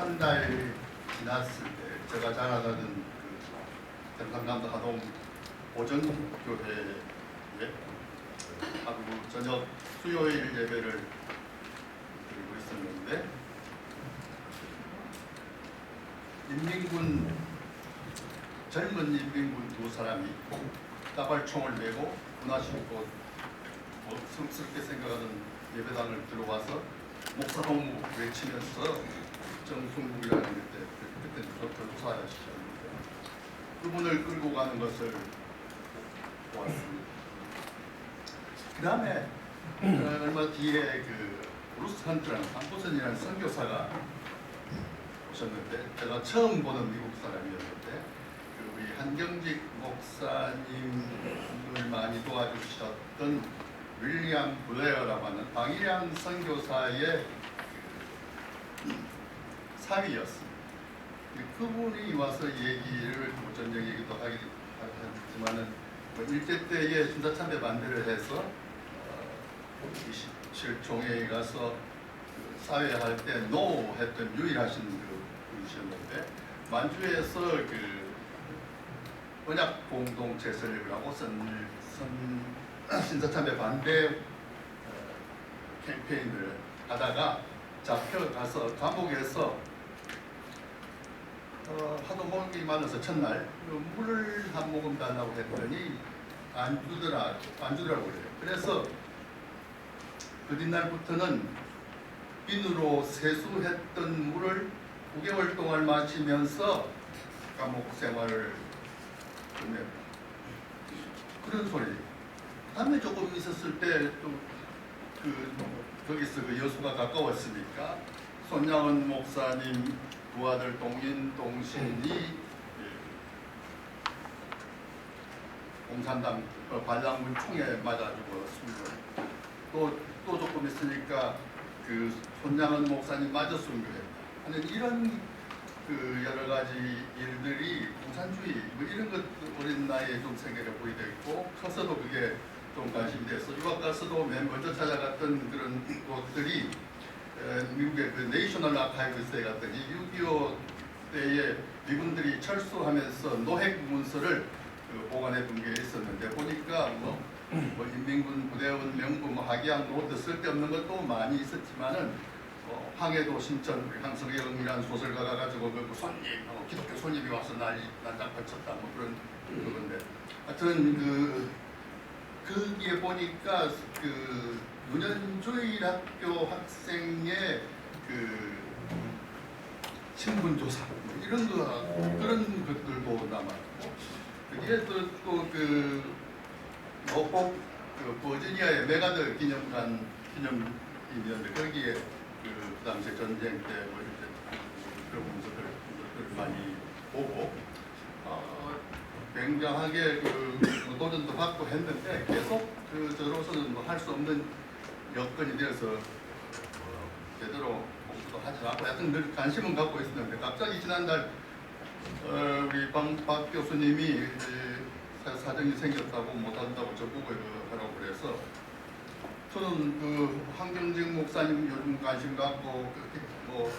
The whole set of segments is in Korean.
한 달 지났을 때 제가 잘 아는 그 경상남도 하동 오전교회에 하루 저녁 수요일 예배를 드리고 있었는데 젊은 인민군 두 사람이 따발총을 메고 군화신고 성스럽게 생각하는 예배당을 들어와서 목사 동무 외치면서 정순국이라는 그때 교사시셨는데 그분을 끌고 가는 것을 보았습니다. 그 다음에 얼마 뒤에 그 브루스 헌트라는 한보선이라는 선교사가 오셨는데 제가 처음 보는 미국 사람이었는데 그 우리 한경직 목사님을 많이 도와주셨던 윌리엄 블레어라고 하는 방일양 선교사의 사위였습니다. 그분이 와서 얘기를 전쟁 얘기도 하겠지만은 일제 때에 순사참배 반대를 해서 27종회에 가서 그 사회할 때 노 했던 유일하신 그 분이셨는데 만주에서 그 언약 공동체 설립을 하고 신사참배 반대 캠페인을 하다가 잡혀가서 감옥에서 하도 먹이 많아서 첫날 물을 한 모금 달라고 했더니 안 주더라고 그래요. 그래서 그 뒷날부터는 비누로 세수했던 물을 9개월 동안 마시면서 감옥 생활을 끝냈다. 그런 소리. 다음에 조금 있었을 때 또 거기서 그 여수가 가까웠으니까 손양원 목사님 두 아들 동인, 동신이 공산당 반란군 총에 맞아 죽었습니다. 또 조금 있으니까 그 손양원 목사님 마저 순교했다 하는 이런 그 여러 가지 일들이 공산주의 뭐 이런 것 어린 나이에 좀 세계를 보이게 있고 커서도 그게 좀 관심이 돼서 유학 가서도 맨 먼저 찾아갔던 그런 곳들이 미국의 그 네이셔널 아카이브스에 갔더니 6.25 때에 미군들이 철수하면서 노획 문서를 보관해 둔 게 있었는데 보니까 뭐 인민군 부대원 명부 학양 노트 쓸데없는 것도 많이 있었지만은 황해도 신천 향성영이라는 소설가가 가지고 그 손님 기독교 손님이 와서 난장판 쳤다 뭐 그런 건데 하여튼 거기에 보니까 그 윤현주일학교 학생의 그 신분조사 뭐 이런 그런 것들도 남았고 그게 또그 노폭 그 버지니아의 메가더 기념이었는데 거기에 그 당시 전쟁 때 뭐 이렇게 그런 문서들을 많이 보고 굉장하게 그 도전도 받고 했는데 계속 저로서는 뭐 할 수 없는 여건이 되어서 제대로 공부도 하지 않고 하여튼 늘 관심은 갖고 있었는데 갑자기 지난달 우리 박 교수님이 사정이 생겼다고 못한다고 저보고 하라고 그래서 저는 그 황경직 목사님 요즘 관심 갖고 뭐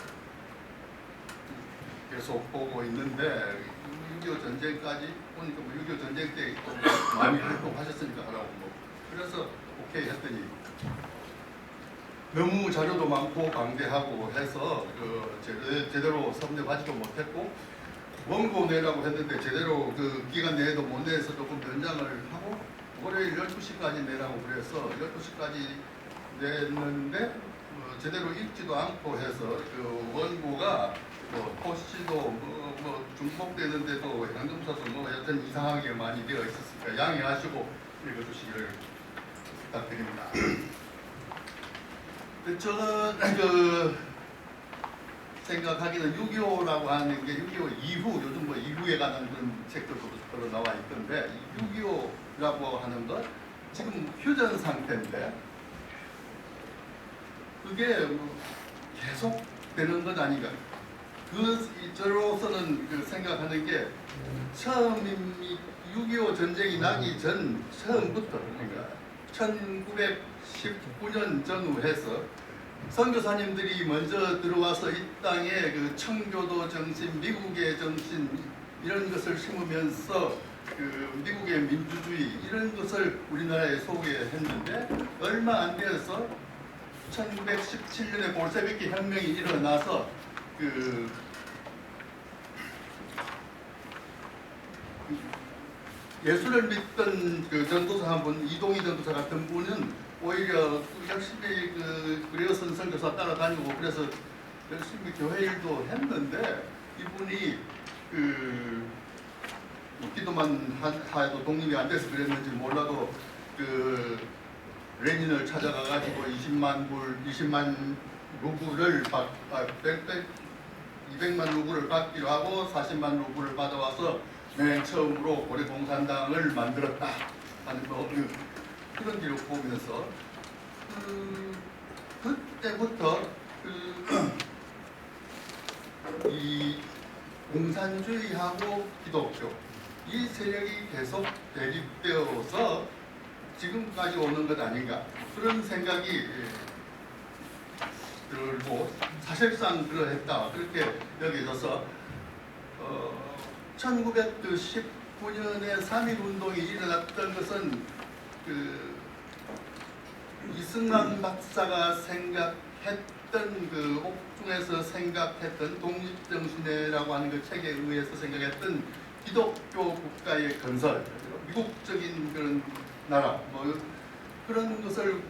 계속 보고 있는데 6.25 전쟁까지 보니까 뭐 6.25 전쟁 때 또 많이 활동하셨으니까 하라고 뭐 그래서 오케이 했더니 너무 자료도 많고 방대하고 해서 제대로 섭렵하지도 못했고 원고 내라고 했는데 제대로 그 기간 내에도 못 내서 조금 연장을 하고 월요일 12시까지 내라고 그래서 12시까지 냈는데 제대로 읽지도 않고 해서 그 원고가 토시도 뭐 중복되는데도 현금사서 뭐 여튼 이상하게 많이 되어 있었으니까 양해하시고 읽어주시기를 부탁드립니다. 저는 생각하기는 6.25라고 하는 게 6.25 이후 요즘 뭐 이후에 관한 그런 책들도 별로 나와 있던데 6.25라고 하는 것 지금 휴전 상태인데 그게 뭐 계속 되는 것 아닌가? 저로서는 생각하는 게 처음이 6.25 전쟁이 나기 처음부터 그러니까 1919년 전후 해서 선교사님들이 먼저 들어와서 이 땅에 그 청교도 정신, 미국의 정신 이런 것을 심으면서 그 미국의 민주주의 이런 것을 우리나라에 소개했는데 얼마 안 되어서 1917년에 볼셰비키 혁명이 일어나서 그 예수를 믿던 그 전도사 한 분, 이동희 전도사 같은 분은 오히려 열심히 그 그레어선 선교사 따라다니고 그래서 열심히 교회 일도 했는데 이분이 그 기도만 하여도 독립이 안 돼서 그랬는지 몰라도 그 레닌을 찾아가 가지고 20만 루블을 200만 루블을 받기로 하고 40만 루블을 받아와서 맨 처음으로 고려공산당을 만들었다 하는 그런 기록 보면서 그때부터 이 공산주의하고 기독교 이 세력이 계속 대립되어서 지금까지 오는 것 아닌가 그런 생각이 들고 사실상 그러했다 그렇게 여겨져서 1919년에 3.1운동이 일어났던 것은 그 이승만 박사가 생각했던 그 옥중에서 생각했던 독립정신이라고 하는 그 책에 의해서 생각했던 기독교 국가의 건설, 미국적인 그런 나라 뭐 그런 것을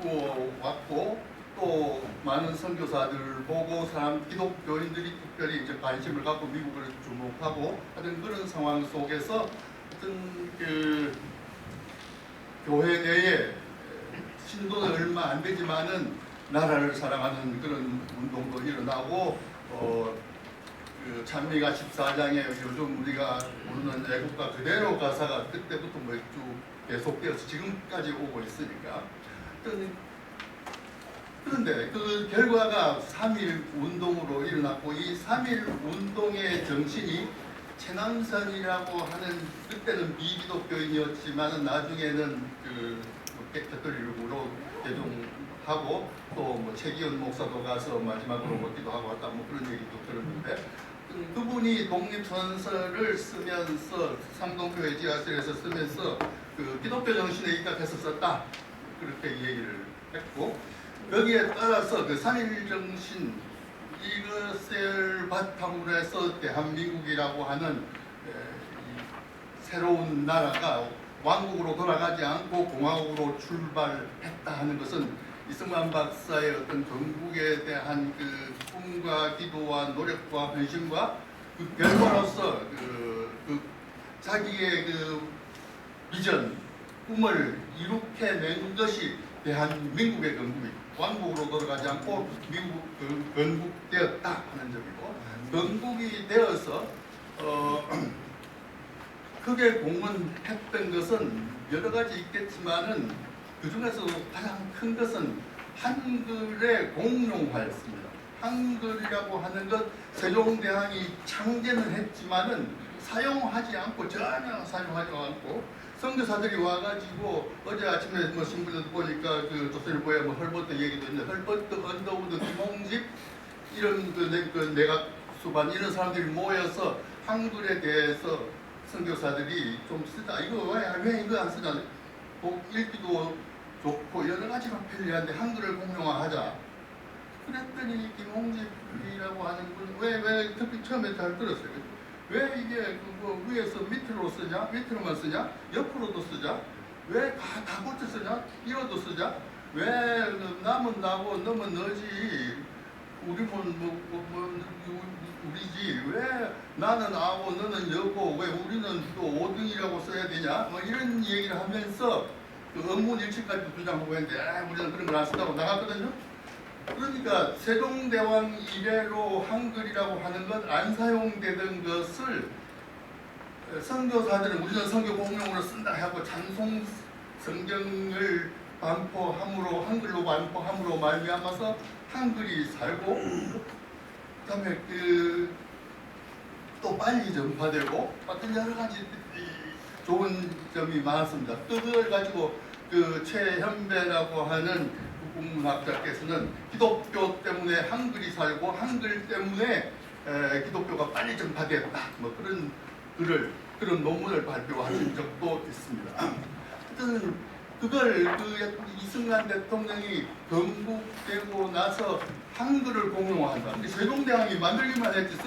꿈꾸어왔고 또 많은 선교사들을 보고 기독교인들이 특별히 이제 관심을 갖고 미국을 주목하고 하는 그런 상황 속에서 어떤 그 교회 내에 신도는 얼마 안 되지만은 나라를 사랑하는 그런 운동도 일어나고 그 찬미가 14장에 요즘 우리가 부르는 애국가 그대로 가사가 그때부터 뭐 쭉 계속되어서 지금까지 오고 있으니까 그런데 그 결과가 3.1 운동으로 일어났고 이 3.1 운동의 정신이 최남선이라고 하는 그때는 비기독교인이었지만 나중에는 그 캐톨릭으로 개종하고 또 뭐 최기현 목사도 가서 마지막으로 먹기도 하고 왔다 뭐 그런 얘기도 들었는데 그분이 독립선서를 쓰면서 상동교회 지하실에서 쓰면서 그 기독교 정신에 입각해서 썼다 그렇게 얘기를 했고 여기에 따라서 그 3.1 정신 이것을 바탕으로 해서 대한민국이라고 하는 새로운 나라가 왕국으로 돌아가지 않고 공화국으로 출발했다 하는 것은 이승만 박사의 어떤 건국에 대한 그 꿈과 기도와 노력과 헌신과 그 결과로서 그 자기의 그 비전, 꿈을 이룩해낸 것이 대한민국의 건국이 왕국으로 돌아가지 않고 미국 건국되었다 하는 점이고 건국이 되어서 크게 공헌했던 것은 여러 가지 있겠지만은 그 중에서도 가장 큰 것은 한글의 공용화였습니다. 한글이라고 하는 것 세종대왕이 창제는 했지만은 사용하지 않고 전혀 사용하지 않고 선교사들이 와가지고 어제 아침에 뭐 신문을 보니까 그 조선일보에 뭐 헐버트 얘기도 있는데 헐버트, 언더우드, 김홍집 이런 그 내각 수반 이런 사람들이 모여서 한글에 대해서 선교사들이 좀 쓰자 이거 왜 이거 안 쓰냐 읽기도 좋고 여러 가지로 편리한데 한글을 공용화하자 그랬더니 김홍집이라고 하는 분 왜 특히 처음에 잘 들었어요. 왜 이게 그거 위에서 밑으로 쓰냐? 밑으로만 쓰냐? 옆으로도 쓰자? 왜 다 붙여 쓰냐? 띄어도 쓰자? 왜 남은 나고 너는 너지? 우리는 우리지? 왜 나는 아고 너는 여고? 왜 우리는 또 5등이라고 써야 되냐? 뭐 이런 얘기를 하면서 그 업무 일치까지 주장하고 했는데 우리는 그런 걸 안 쓴다고 나갔거든요. 그러니까 세종대왕 이래로 한글이라고 하는 것 안 사용되던 것을 선교사들은 우리는 선교 공용으로 쓴다 하고 찬송 성경을 반포함으로 한글로 반포함으로 말미암아서 한글이 살고 그다음에 또 빨리 전파되고 어떤 여러 가지 좋은 점이 많았습니다. 그걸 가지고 그 최현배라고 하는 국문학자께서는 기독교 때문에 한글이 살고 한글 때문에 기독교가 빨리 전파되었다. 뭐 그런 글을 그런 논문을 발표하신 적도 있습니다. 하여튼 그걸 이승만 대통령이 건국되고 나서 한글을 공용화한다. 근데 세종대왕이 만들기만 했지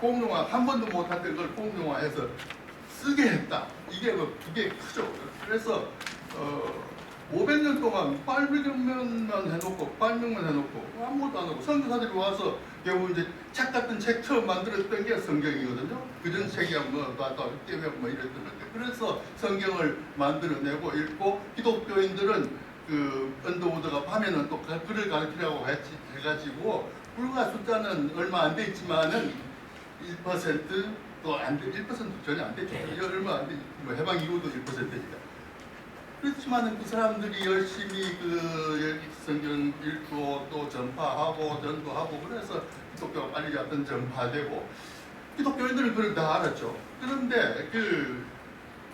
공용화 한 번도 못했던 걸 공용화해서 쓰게 했다. 이게 그게 크죠. 그래서 500년 동안 빨명만 해놓고 아무것도 안 하고 선교사들이 와서 결국 이제 책 같은 책 처음 만들었던 게 성경이거든요. 그전 책이야 뭐다 때문에 뭐 이랬던 건데 그래서 성경을 만들어내고 읽고 기독교인들은 그 언더우드가 밤에는 또 글을 가르치라고 해가지고 불과 숫자는 얼마 안 돼 있지만은 1%도 안 돼, 1% 전혀 안 되죠. 얼마 안 돼, 뭐 해방 이후도 1%니까. 그렇지만은 그 사람들이 열심히 그 성경 읽고 또 전파하고 전도하고 그래서 기독교가 빨리 어떤 전파되고 기독교인들은 그걸 다 알았죠. 그런데 그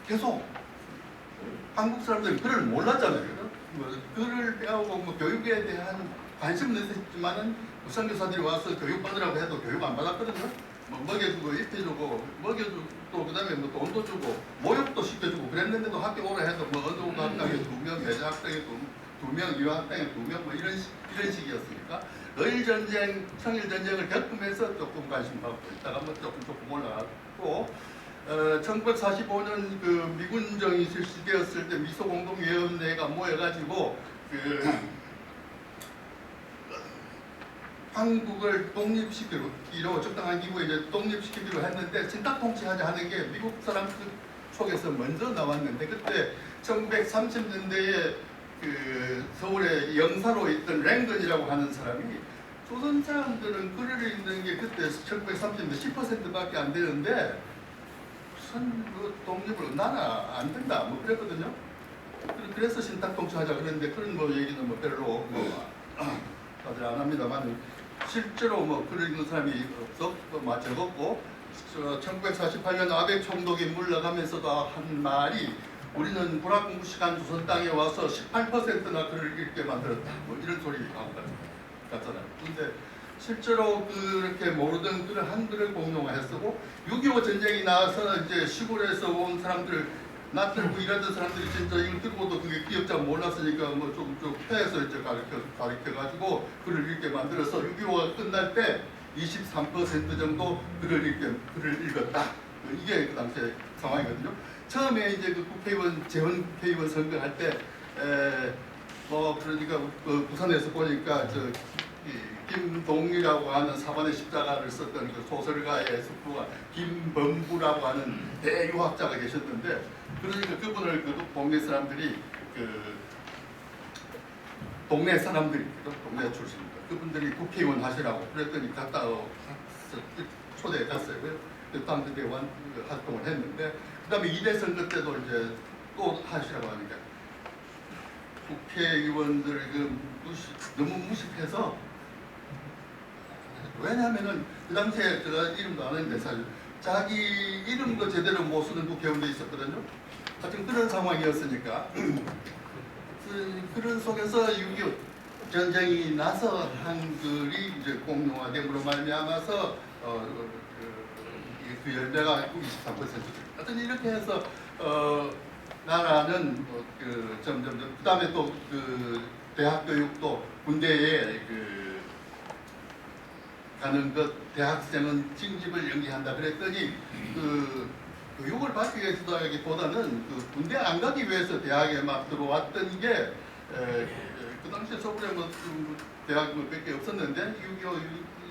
계속 한국 사람들은 그걸 몰랐잖아요. 뭐 글을 배우고 뭐 교육에 대한 관심은 있었지만은 선교사들이 와서 교육 받으라고 해도 교육 안 받았거든요. 뭐 먹여주고 입혀주고 먹여주고 또 그다음에 뭐 돈도 주고 모욕도 시켜주고 그랬는데도 학교 오라 해도 뭐 언더우드 학당에 2명, 매자 학당에 2명, 유아 학당에 2명 뭐 이런 식이었으니까 의일 전쟁, 청일 전쟁을 겪으면서 조금 관심 받고 있다가 뭐 조금 올라갔고 1945년 그 미군정이 실시되었을 때 미소공동위원회가 모여가지고 그 한국을 독립시키기로 적당한 기구에 이제 독립시키기로 했는데 친탁통치하자 하는 게 미국 사람들 속에서 먼저 나왔는데 그때 1930년대에 그 서울에 영사로 있던 랭건이라고 하는 사람이 조선 사람들은 글을 읽는 게 그때 1930년대 10%밖에 안 되는데 무슨 그 독립을 나는 안 된다 뭐 그랬거든요. 그래서 신탁통치하자 그랬는데 그런 뭐 얘기는 뭐 별로 뭐 다들 안 합니다만 실제로 뭐 글을 읽는 사람이 적었고 1948년 아베 총독이 물러가면서도 한 말이 우리는 불합공부 시간 조선 땅에 와서 18%나 글을 읽게 만들었다 뭐 이런 소리 하고 갔잖아요. 근데 실제로 그렇게 모르던 글을 한글을 공용화했었고 6.25 전쟁이 나와서 이제 시골에서 온 사람들 낯들고 일하던 사람들이 진짜 이걸 듣고도 그게 기억자 몰랐으니까 뭐 좀 해서 이제 가르쳐가지고 글을 읽게 만들어서 6.25가 끝날 때 23% 정도 글을 읽었다. 이게 그 당시의 상황이거든요. 처음에 이제 그 재헌 국회의원 선거할 때 뭐 그러니까 그 부산에서 보니까 김동리라고 하는 사반의 십자가를 썼던 그 소설가의 숙부가 김범부라고 하는 대유학자가 계셨는데 그러니까 그분을 그 동네 사람들이 동네 출신입니다. 그분들이 국회의원 하시라고 그랬더니 갔다 초대해 갔어요. 땅 대원 활동을 했는데 그다음에 2대 선거 때도 이제 또 하시라고 하니까 국회의원들 너무 무식해서 왜냐하면은 그 당시에 제가 이름도 아는데 사실 자기 이름도 제대로 못 쓰는 국회의원도 있었거든요. 하여튼 그런 상황이었으니까 그런 속에서 6.25 전쟁이 나서 한글이 이제 공용화됨으로 말미암아서 그 열매가 23%. 하여튼 이렇게 해서 나라는 점점 그 다음에 또 그 대학 교육도 군대에 가는 것 대학생은 징집을 연기한다 그랬더니 교육을 받기 위해서보다는 군대 안 가기 위해서 대학에 막 들어왔던 게 그 당시에 서울에 뭐 대학 몇 개 없었는데 6.25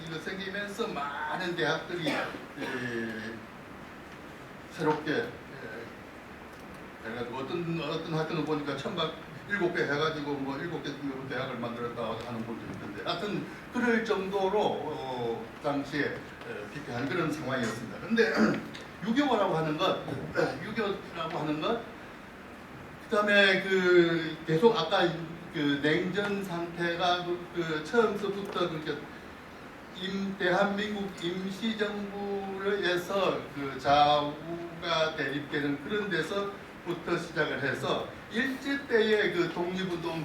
이거 생기면서 많은 대학들이 새롭게 해가지고 어떤 학교는 보니까 천막 7개 해가지고 뭐 7개 대학을 만들었다 하는 분도 있던데 하여튼 그럴 정도로 당시에 피폐한 그런 상황이었습니다. 그런데 6.25라고 하는 것 그다음에 계속 아까 냉전 상태가 처음서부터 그렇게 대한민국 임시정부에서 좌우가 대립되는 그런 데서부터 시작을 해서 일제 때의 그 독립운동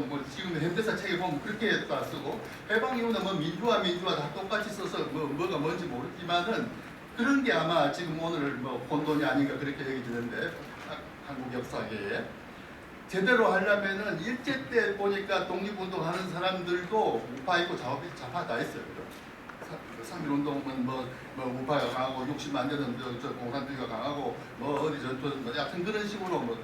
뭐 지금 현대사 책에 보면 그렇게 다 쓰고 해방 이후는 뭐 민주화 다 똑같이 써서 뭐가 뭔지 모르지만은 그런 게 아마 지금 오늘 뭐 혼돈이 아닌가 그렇게 얘기 드는데 한국 역사계에 제대로 하려면은 일제 때 보니까 독립운동 하는 사람들도 우파 있고 좌파 다 있어요. 3.1운동은 뭐 우파가 강하고 60만 되는 저 공산주의가 강하고 뭐 어디 전투 뭐 하여튼 그런 식으로 뭐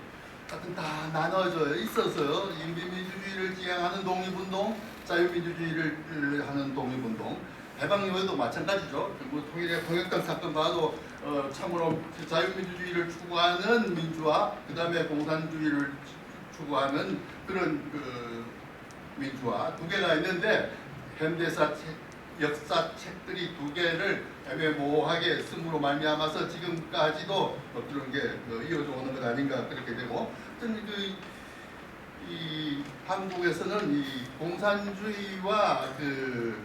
하여튼 다 나눠져 있어서 인민민주주의를 지향하는 독립운동, 자유민주주의를 하는 독립운동, 해방 이후에도 마찬가지죠. 그리고 통일당 사건 봐도 참으로 자유민주주의를 추구하는 민주화, 그 다음에 공산주의를 추구하는 그런 그 민주화 두 개가 있는데 현대사 역사 책들이 두 개를 애매모호하게 쓴으로 말미암아서 지금까지도 그런 게 이어져 오는 것 아닌가 그렇게 되고, 하여튼 이 한국에서는 이 공산주의와 그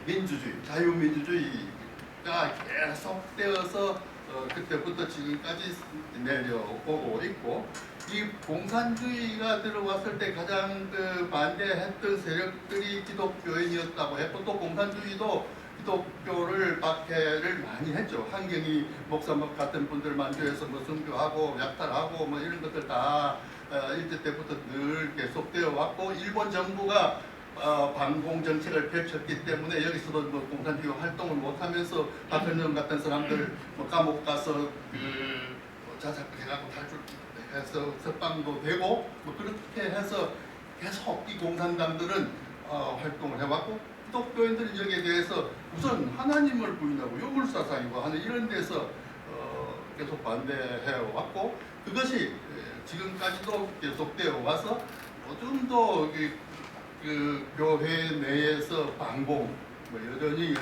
민주주의, 자유민주주의가 계속되어서 그때부터 지금까지 내려오고 있고, 이 공산주의가 들어왔을 때 가장 그 반대했던 세력들이 기독교인이었다고 했고, 또 공산주의도 기독교를 박해를 많이 했죠. 한경희 목사 같은 분들 만주에서 뭐 순교하고 약탈하고 뭐 이런 것들 다 일제 때부터 늘 계속되어 왔고, 일본 정부가 반공 정책을 펼쳤기 때문에 여기서도 뭐 공산주의 활동을 못하면서 박헌영 같은 사람들 뭐 감옥 가서 그 자작해갖고 탈출해서 석방도 되고 뭐 그렇게 해서 계속 이 공산당들은 활동을 해왔고, 기독교인들은 여기에 대해서 우선 하나님을 부인하고 유물사상이고 하는 이런 데서 계속 반대해왔고, 그것이 지금까지도 계속되어 와서 좀더 그 교회 내에서 반공 뭐 여전히